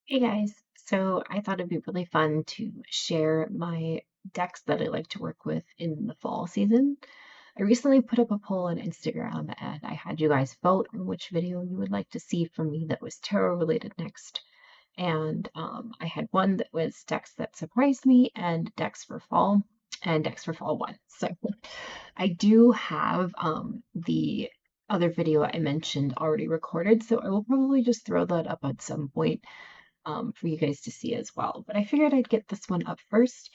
Hey guys, so I thought it'd be really fun to share my decks that I like to work with in the fall season. I recently put up a poll on Instagram and I had you guys vote on which video you would like to see from me that was tarot related next. And I had one that was decks that surprised me and decks for fall and decks for fall one. So I do have the other video I mentioned already recorded, so I will probably just throw that up at some point for you guys to see as well. But I figured I'd get this one up first,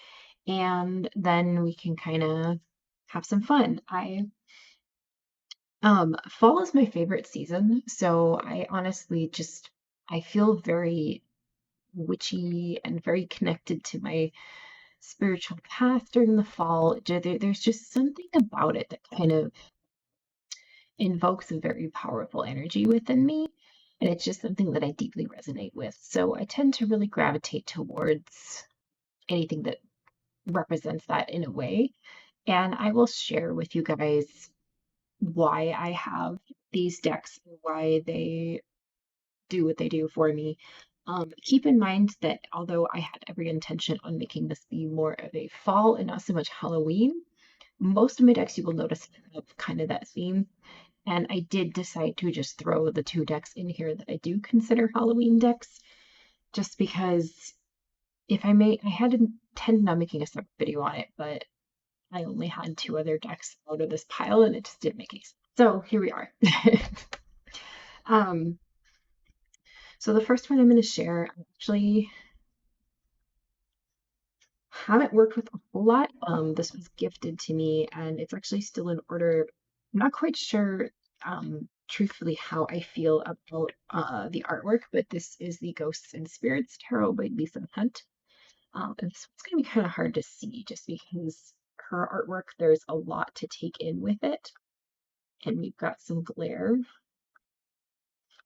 and then we can kind of have some fun. Fall is my favorite season, so I honestly just I feel very witchy and very connected to my spiritual path during the fall. There's just something about it that kind of invokes a very powerful energy within me. And it's just something that I deeply resonate with. So I tend to really gravitate towards anything that represents that in a way. And I will share with you guys why I have these decks and why they do what they do for me. Keep in mind that although I had every intention on making this be more of a fall and not so much Halloween, most of my decks you will notice have kind of that theme. And I did decide to just throw the two decks in here that I do consider Halloween decks, just because if I may, I had intended on making a separate video on it, but I only had two other decks out of this pile and it just didn't make any sense. So here we are. um, so the first one I'm going to share, I actually haven't worked with a whole lot. This was gifted to me and it's actually still in order. I'm not quite sure, truthfully, how I feel about the artwork, but this is the Ghosts and Spirits Tarot by Lisa Hunt. And this one's going to be kind of hard to see just because her artwork, there's a lot to take in with it. And we've got some glare.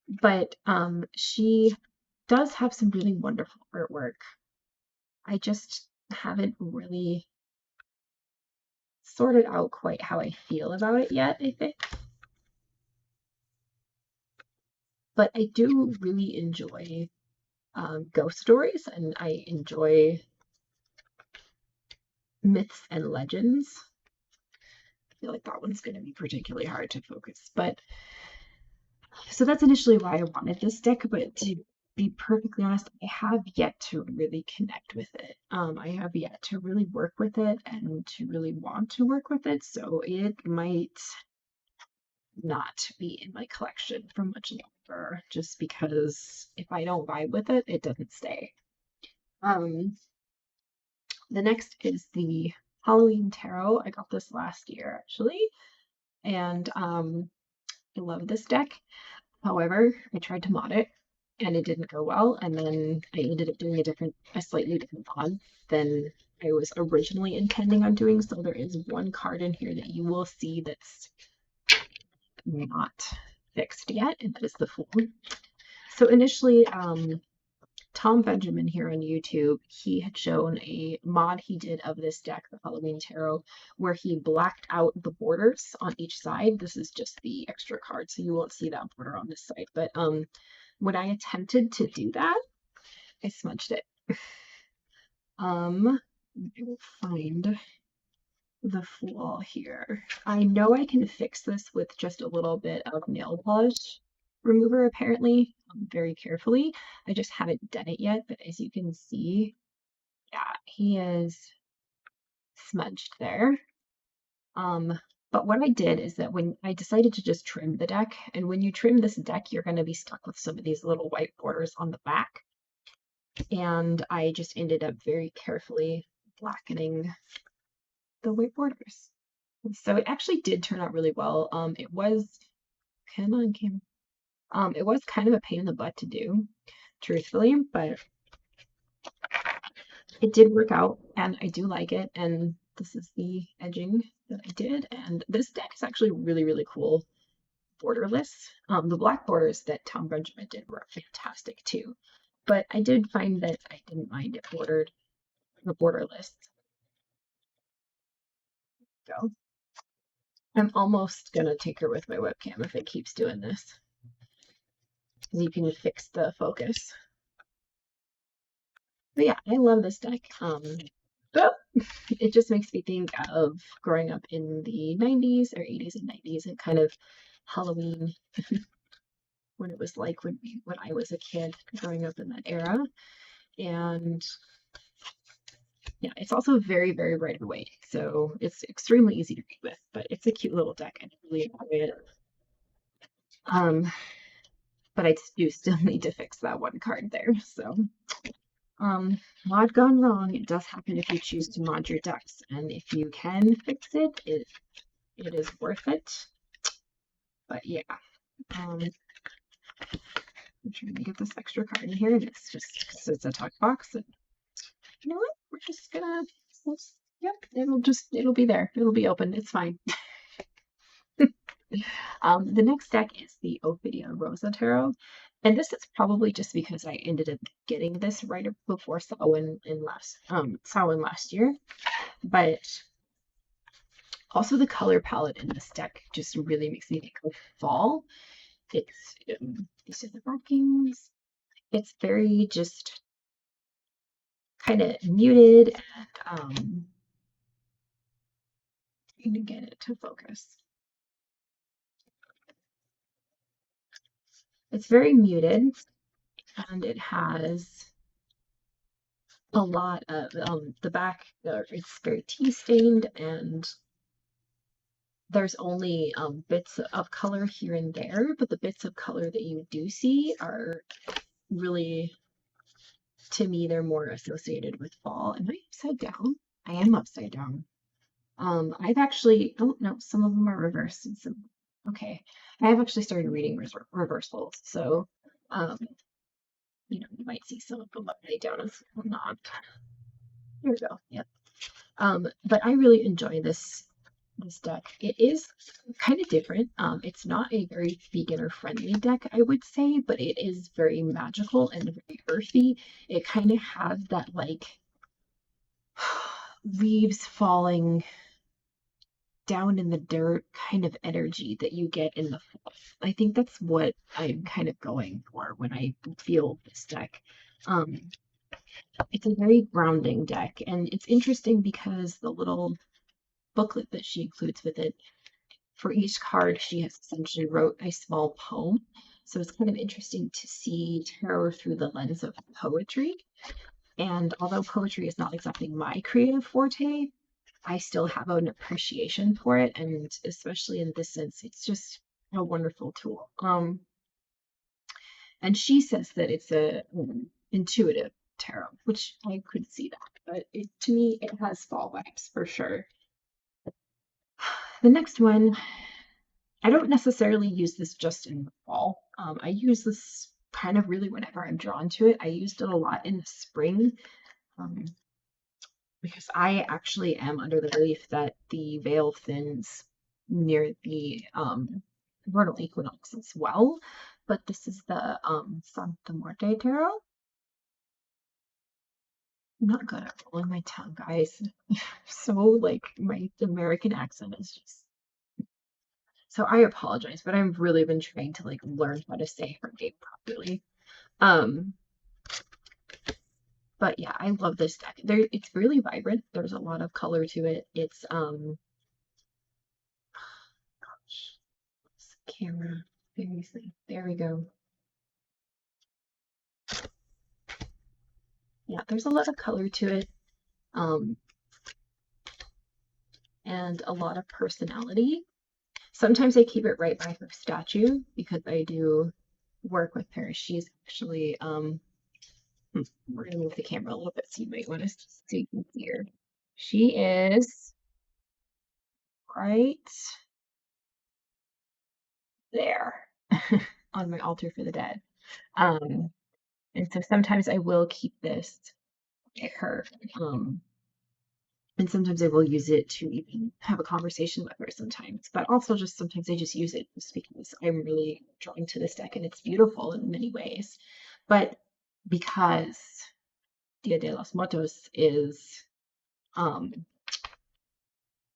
But she does have some really wonderful artwork. I just haven't really sorted out quite how I feel about it yet, I think. But I do really enjoy ghost stories and I enjoy myths and legends. I feel like that one's going to be particularly hard to focus. But so that's initially why I wanted this deck, but to be perfectly honest, I have yet to really connect with it. I have yet to really work with it and to really want to work with it, so it might not be in my collection for much longer, just because if I don't vibe with it, it doesn't stay. Um, the next is the Halloween Tarot. I got this last year actually, and I love this deck. However, I tried to mod it and it didn't go well, and then I ended up doing a slightly different mod than I was originally intending on doing. So there is one card in here that you will see that's not fixed yet, and that is the Fool. So initially, Tom Benjamin here on YouTube, he had shown a mod he did of this deck, the Halloween Tarot, where he blacked out the borders on each side. This is just the extra card, so you won't see that border on this side. But when I attempted to do that, I smudged it. I will find the flaw here. I know I can fix this with just a little bit of nail polish remover, apparently, very carefully. I just haven't done it yet, but as you can see, yeah, he is smudged there. But what I did is that when I decided to just trim the deck, and when you trim this deck, you're going to be stuck with some of these little white borders on the back. And I just ended up very carefully blackening the white borders. So it actually did turn out really well. It was, come on, Kim. It was kind of a pain in the butt to do, truthfully, but it did work out and I do like it. And this is the edging that I did. And this deck is actually really, really cool borderless. The black borders that Tom Benjamin did were fantastic too. But I did find that I didn't mind it borderless. Go. I'm almost gonna take her with my webcam if it keeps doing this. You can fix the focus. But yeah, I love this deck. But it just makes me think of growing up in the 90s or 80s and 90s and kind of Halloween when it was like when I was a kid growing up in that era. And yeah, it's also very, very bright and white. So it's extremely easy to read with, but it's a cute little deck. I really enjoy it. Um, but I do still need to fix that one card there. So mod gone wrong. It does happen if you choose to mod your decks, and if you can fix it, it is worth it. But yeah, I'm trying to get this extra card in here, and it's just because it's a tuck box. And you know what? We're just gonna, yep, it'll be there. It'll be open. It's fine. The next deck is the Ophidia Rosa Tarot. And this is probably just because I ended up getting this right before Samhain last year. But also the color palette in this deck just really makes me think of fall. It's these are the markings. It's very just kind of muted and trying to get it to focus. It's very muted and it has a lot of the back. It's very tea stained and there's only bits of color here and there, but the bits of color that you do see are really, to me, they're more associated with fall. Am I upside down? I am upside down. I've actually, oh no, some of them are reversed. And some, okay. I have actually started reading reversals, so you know, you might see some of them upside down as not. Here we go. Yep. But I really enjoy this deck. It is kind of different. It's not a very beginner friendly deck, I would say, but it is very magical and very earthy. It kind of has that like leaves falling down in the dirt kind of energy that you get in the fall. I think that's what I'm kind of going for when I feel this deck. It's a very grounding deck, and it's interesting because the little booklet that she includes with it, for each card, she has essentially wrote a small poem. So it's kind of interesting to see tarot through the lens of poetry. And although poetry is not exactly my creative forte, I still have an appreciation for it. And especially in this sense, it's just a wonderful tool. And she says that it's a intuitive tarot, which I could see that. But to me, it has fall vibes for sure. The next one, I don't necessarily use this just in the fall. I use this kind of really whenever I'm drawn to it. I used it a lot in the spring because I actually am under the belief that the veil thins near the vernal equinox as well. But this is the Santa Muerte Tarot. I'm not good at rolling my tongue, guys. So like my American accent is just, so I apologize, but I've really been trying to like learn how to say her name properly. But yeah, I love this deck. It's really vibrant. There's a lot of color to it. It's camera, seriously. There we go. Yeah, there's a lot of color to it. And a lot of personality. Sometimes I keep it right by her statue because I do work with her. She's actually we're gonna move the camera a little bit so you might want to see you can see her. She is right there on my altar for the dead. And so sometimes I will keep this at her. And sometimes I will use it to even have a conversation with her sometimes. But also just sometimes I just use it just because I'm really drawn to this deck and it's beautiful in many ways. But because Dia de los Muertos is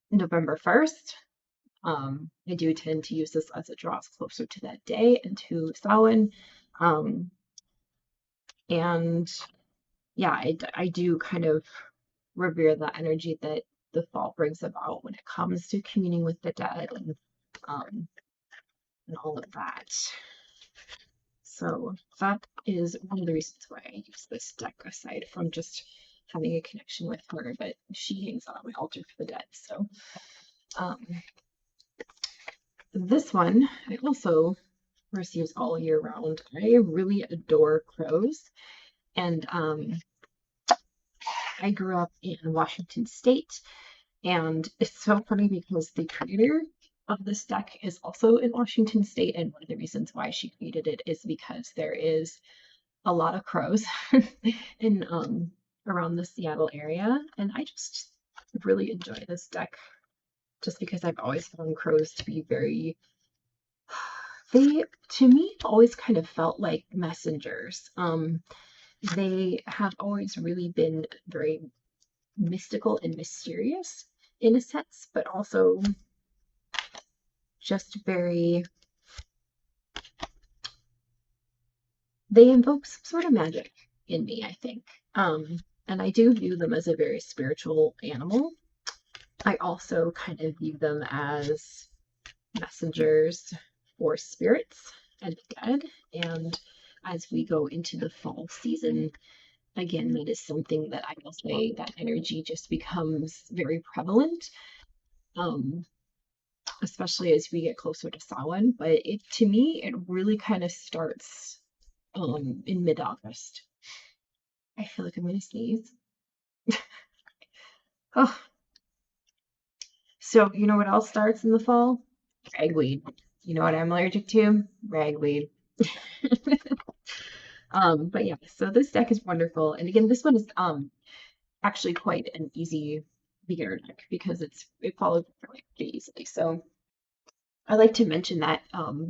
November 1st, I do tend to use this as it draws closer to that day and to Samhain. And yeah, I do kind of revere the energy that the fall brings about when it comes to communing with the dead um, and all of that. So that is one of the reasons why I use this deck, aside from just having a connection with her, but she hangs out on my altar for the dead. So um, this one I also receives all year round. I really adore crows, and I grew up in Washington State, and it's so funny because the creator of this deck is also in Washington State, and one of the reasons why she created it is because there is a lot of crows in around the Seattle area, and I just really enjoy this deck just because I've always found crows to be very they to me always kind of felt like messengers. They have always really been very mystical and mysterious in a sense, but also just very they invoke some sort of magic in me, I think. And I do view them as a very spiritual animal. I also kind of view them as messengers for spirits and the dead. And as we go into the fall season, again, that is something that I will say that energy just becomes very prevalent, especially as we get closer to Samhain. But it, to me, it really kind of starts in mid-August. I feel like I'm gonna sneeze. Oh, so you know what else starts in the fall? Ragweed. You know what I'm allergic to? Ragweed. But yeah, so this deck is wonderful. And again, this one is actually quite an easy beginner deck because it follows pretty easily. So I like to mention that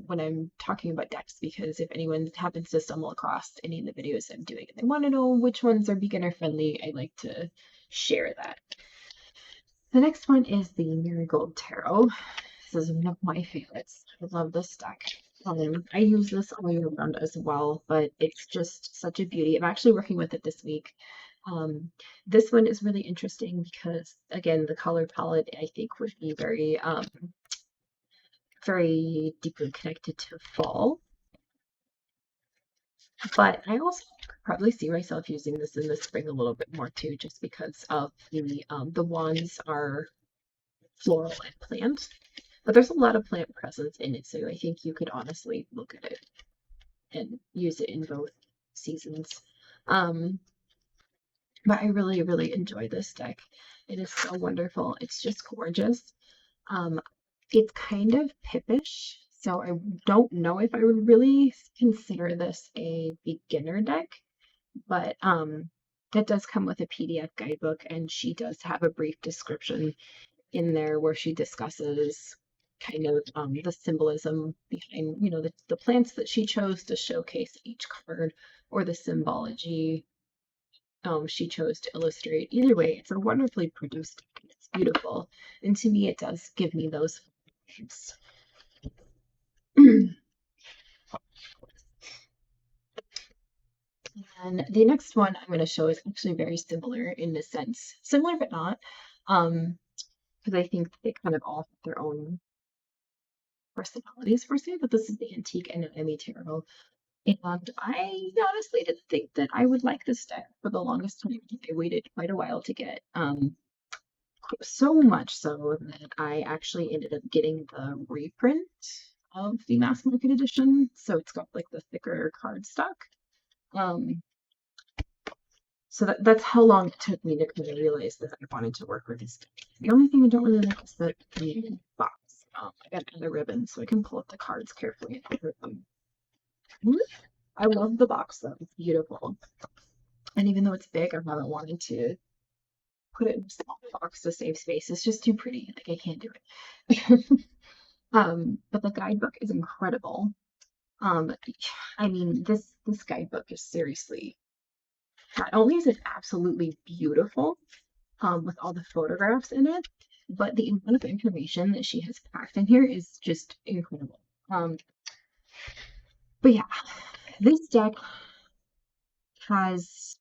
when I'm talking about decks because if anyone happens to stumble across any of the videos I'm doing and they want to know which ones are beginner friendly, I like to share that. The next one is the Marigold Tarot. This is one of my favorites. I love this deck. I use this all year round as well, but it's just such a beauty. I'm actually working with it this week. This one is really interesting because, again, the color palette I think would be very deeply connected to fall. But I also could probably see myself using this in the spring a little bit more too, just because of the wands are floral and plant. But there's a lot of plant presence in it, so I think you could honestly look at it and use it in both seasons. Um, but I really, really enjoy this deck. It is so wonderful. It's just gorgeous. Um, it's kind of pippish, so I don't know if I would really consider this a beginner deck, but it does come with a PDF guidebook, and she does have a brief description in there where she discusses kind of the symbolism behind, you know, the plants that she chose to showcase each card or the symbology she chose to illustrate. Either way, it's a wonderfully produced deck. It's beautiful. And to me, it does give me those vibes. And the next one I'm going to show is actually very similar in a sense. Similar but not. Because I think they kind of all have their own personalities per se, but this is the Antique and Emmy Tarot. And I honestly didn't think that I would like this deck for the longest time. I waited quite a while to get so much so that I actually ended up getting the reprint of the mass market edition. So it's got like the thicker cardstock. Um, so that's how long it took me to kind of realize that I wanted to work with this deck. The only thing I don't really like is the box. I got another ribbon so I can pull up the cards carefully and put them. I love the box though. It's beautiful. And even though it's big, I haven't wanted to put it in a small box to save space. It's just too pretty. Like I can't do it. But the guidebook is incredible. I mean, this guidebook is seriously not only is it absolutely beautiful, with all the photographs in it, but the amount of information that she has packed in here is just incredible. But yeah, this deck has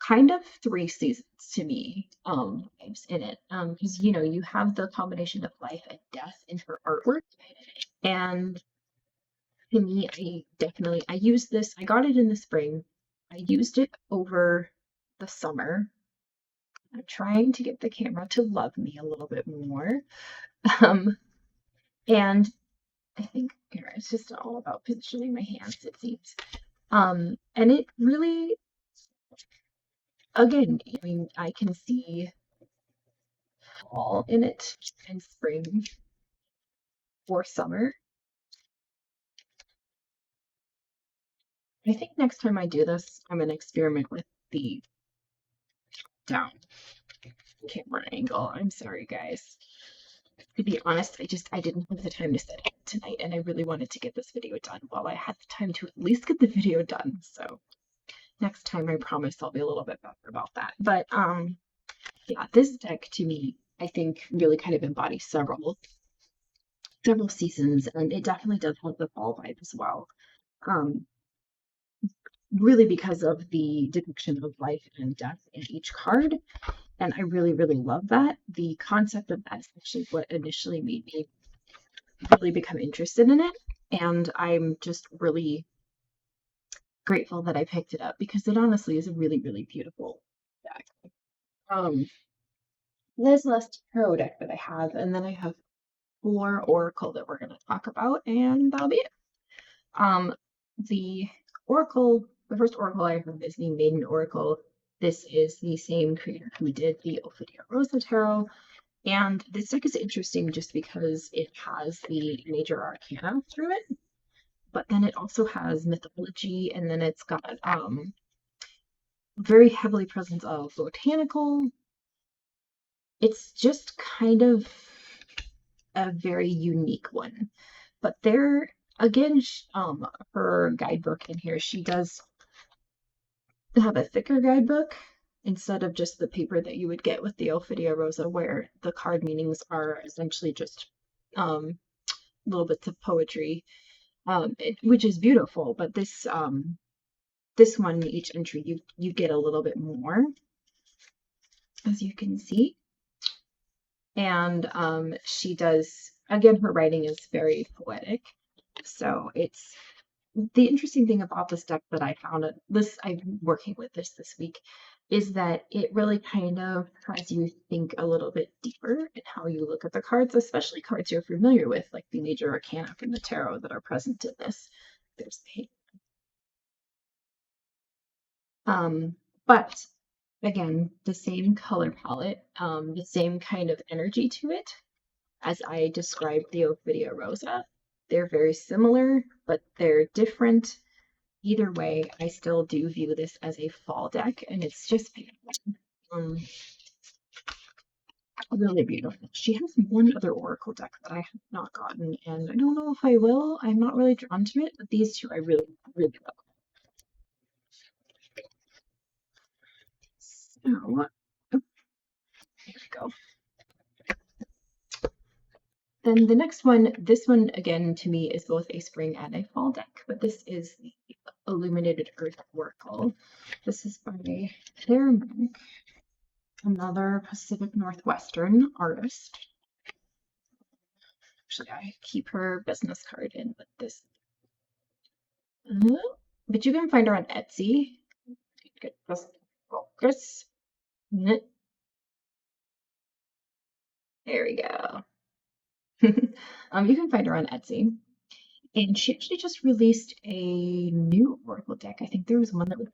kind of three seasons to me, vibes in it. Because you have the combination of life and death in her artwork. And to me, I used this, I got it in the spring. I used it over the summer. I'm trying to get the camera to love me a little bit more. Um, and I think here it's just all about positioning my hands, it seems. And it really, again, I mean, I can see fall in it and spring or summer. I think next time I do this, I'm gonna experiment with the down camera angle. I'm sorry, guys. To be honest, I didn't have the time to set it tonight, and I really wanted to get this video done while I had the time to at least get the video done. So next time, I promise I'll be a little bit better about that. But yeah, this deck to me, I think really kind of embodies several seasons, and it definitely does have the fall vibe as well. Um, really because of the depiction of life and death in each card. And I really, really love that. The concept of that is actually what initially made me really become interested in it. And I'm just really grateful that I picked it up because it honestly is a really, really beautiful deck. This last tarot deck that I have, and then I have 4 Oracle that we're going to talk about, and that'll be it. The Oracle, the first Oracle I have is the Maiden Oracle. This is the same creator who did the Ophidia Rosa Tarot. And this deck is interesting just because it has the major arcana through it, but then it also has mythology, and then it's got very heavily presence of botanical. It's just kind of a very unique one. But there, again, her guidebook in here, she does have a thicker guidebook instead of just the paper that you would get with the Ophidia Rosa, where the card meanings are essentially just little bits of poetry, which is beautiful. But this one, each entry, you get a little bit more, as you can see. And she does, again, her writing is very poetic. So it's the interesting thing about this deck that I found, I'm working with this week, is that it really kind of has you think a little bit deeper in how you look at the cards, especially cards you're familiar with, like the major arcana from the tarot that are present in this. There's the but again, the same color palette, the same kind of energy to it as I described the Ophidia Rosa. They're very similar, but they're different. Either way, I still do view this as a fall deck, and it's just really beautiful. She has one other Oracle deck that I have not gotten, and I don't know if I will. I'm not really drawn to it, but these two I really, really love. So, there we go. Then the next one, this one again to me is both a spring and a fall deck, but this is the Illuminated Earthwork. This is by Marigold, another Pacific Northwestern artist. Actually, I keep her business card in with this. But you can find her on Etsy. Get just focus. There we go. You can find her on Etsy. And she actually just released a new Oracle deck. I think there was one that was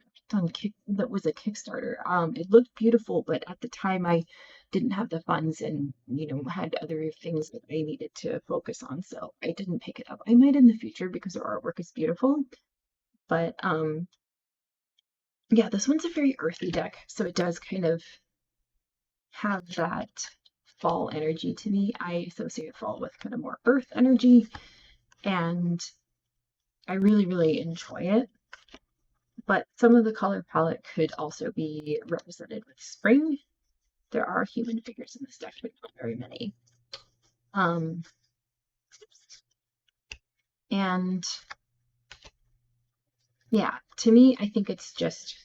that was a Kickstarter. It looked beautiful, but at the time I didn't have the funds and had other things that I needed to focus on, so I didn't pick it up. I might in the future because her artwork is beautiful. But yeah, this one's a very earthy deck, so it does kind of have that fall energy to me. I associate fall with kind of more earth energy, and I really, really enjoy it. But some of the color palette could also be represented with spring. There are human figures in this deck, but not very many. And yeah, to me, I think it's just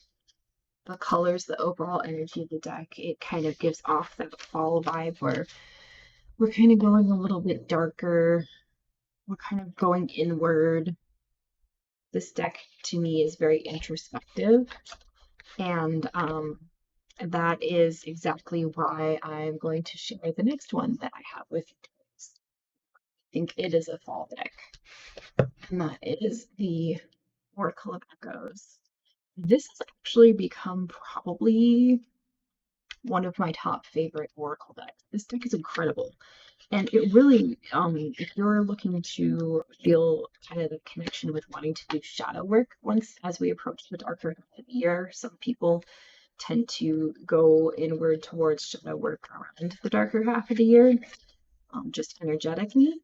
the colors, the overall energy of the deck, it kind of gives off that fall vibe where we're kind of going a little bit darker. We're kind of going inward. This deck to me is very introspective, and that is exactly why I'm going to share the next one that I have with you guys. I think it is a fall deck, and that is the Oracle of Echoes. This has actually become probably one of my top favorite Oracle decks. This deck is incredible. And it really, if you're looking to feel kind of the connection with wanting to do shadow work, once as we approach the darker half of the year, some people tend to go inward towards shadow work around the darker half of the year, just energetically,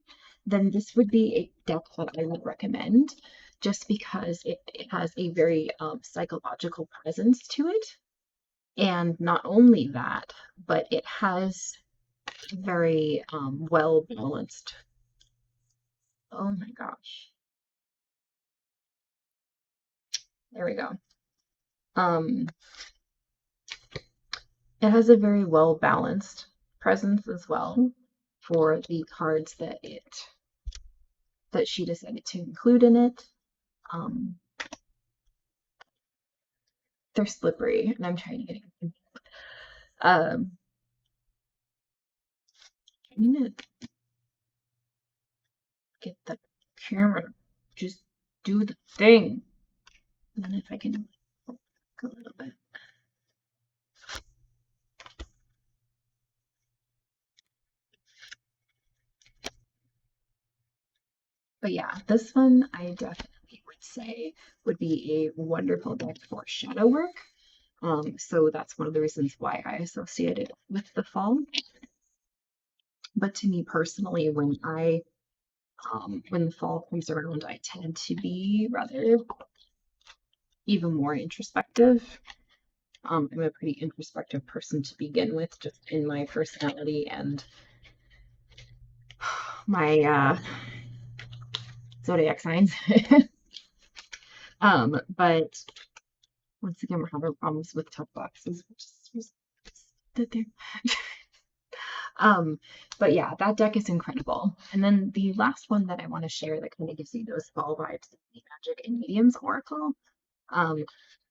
then this would be a deck that I would recommend just because it has a very psychological presence to it. And not only that, but it has very well balanced. Oh my gosh. There we go. It has a very well balanced presence as well for the cards that she decided to include in it. They're slippery, and I'm trying to get it. I need to get the camera. Just do the thing. And then if I can go a little bit. But yeah, this one I definitely would say would be a wonderful deck for shadow work. So that's one of the reasons why I associate it with the fall. But to me personally, when the fall comes around, I tend to be rather even more introspective. I'm a pretty introspective person to begin with, just in my personality and my zodiac signs. But once again, we're having problems with tough boxes, which is that there. But yeah, that deck is incredible. And then the last one that I want to share that kind of gives you those fall vibes is the Magick and Mediums Oracle.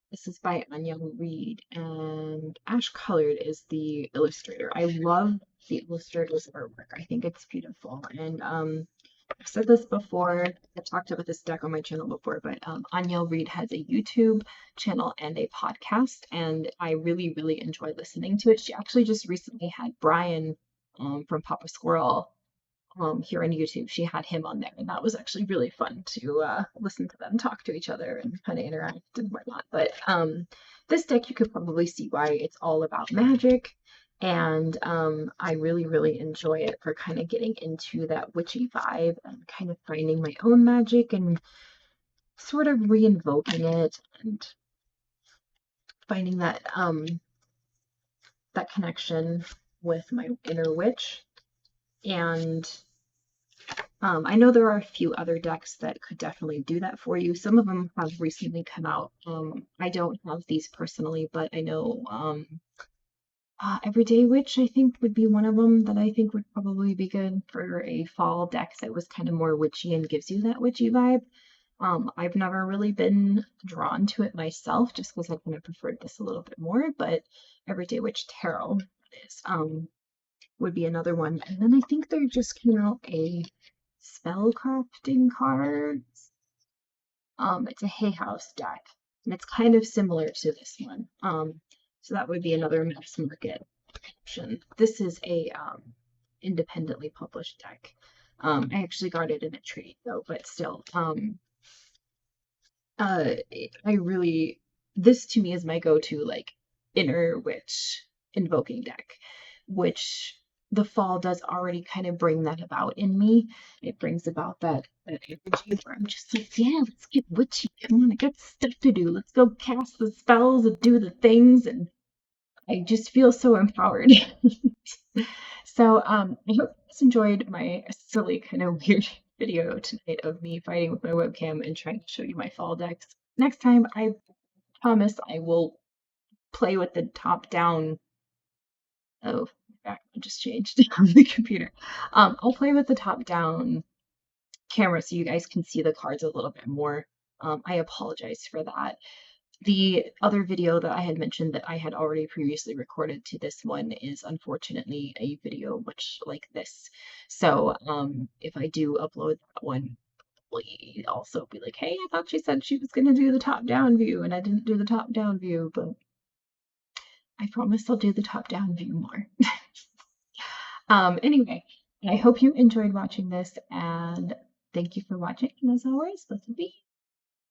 This is by Anya Reed, and Ash Colored is the illustrator. I love the illustrator's artwork. I think it's beautiful. And I've said this before, I've talked about this deck on my channel before, but Anya Reed has a YouTube channel and a podcast, and I really, really enjoy listening to it. She actually just recently had Brian from Papa Squirrel here on YouTube. She had him on there, and that was actually really fun to listen to them talk to each other and kind of interact and whatnot. But this deck, you could probably see why it's all about magic, and I really, really enjoy it for kind of getting into that witchy vibe and kind of finding my own magic and sort of re-invoking it and finding that that connection with my inner witch. And I know there are a few other decks that could definitely do that for you. Some of them have recently come out. I don't have these personally, but I know Everyday Witch, I think, would be one of them that I think would probably be good for a fall deck that was kind of more witchy and gives you that witchy vibe. I've never really been drawn to it myself just because I kind of preferred this a little bit more, but Everyday Witch Tarot is would be another one. And then I think there just came out a spellcrafting cards. It's a Hay House deck, and it's kind of similar to this one. So that would be another mass market option. This is a independently published deck. I actually got it in a trade though, but still, this to me is my go-to like inner witch invoking deck, which the fall does already kind of bring that about in me. It brings about that energy where I'm just like, yeah, let's get witchy. Come on, I got stuff to do. Let's go cast the spells and do the things, and I just feel so empowered. So I hope you guys enjoyed my silly kind of weird video tonight of me fighting with my webcam and trying to show you my fall decks. Next time, I promise I will play with the top down. Oh, my background just changed on the computer. I'll play with the top down camera so you guys can see the cards a little bit more. I apologize for that. The other video that I had mentioned that I had already previously recorded to this one is unfortunately a video much like this. So if I do upload that one, please also be like, hey, I thought she said she was going to do the top-down view and I didn't do the top-down view, but I promise I'll do the top-down view more. Anyway, I hope you enjoyed watching this, and thank you for watching. And as always, blessed be.